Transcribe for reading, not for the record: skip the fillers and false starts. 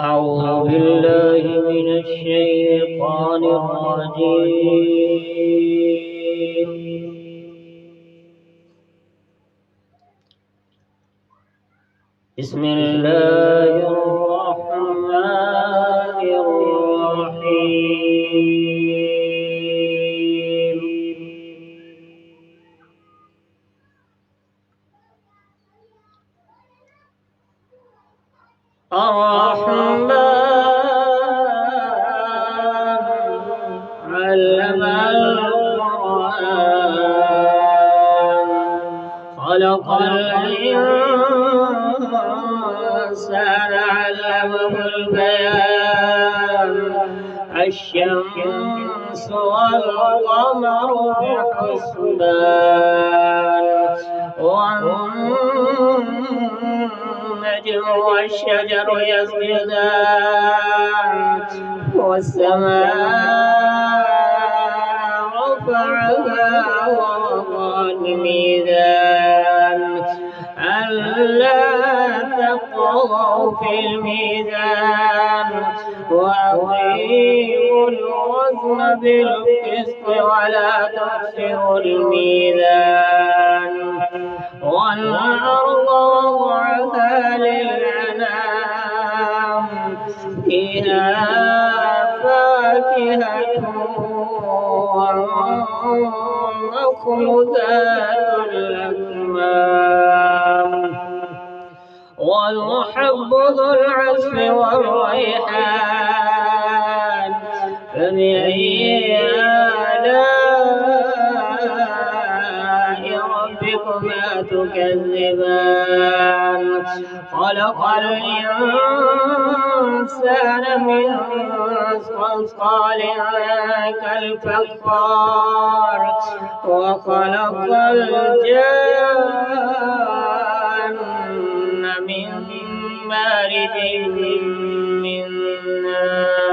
أعوذ بالله من الشيطان الرجيم. بسم الله الرحمن الرحيم. الرحمن علم القرآن خلق الإنسان علمه البيان الشمس والقمر بحسبان والنجم والشجر يسجدان والسماء رفعها ووضع الميزان ألا تطغوا في الميزان وأقيموا الوزن بالقسط ولا تخسروا الميزان والأرض وضعها للأنام فيها فاكهة والنخل ذات الأكمام والحب ذو العصف والريحان فبأي آلاء ربكما تكذبان خلق الإنسان من صلصال كالفخار وخلق الجان من مارج من نار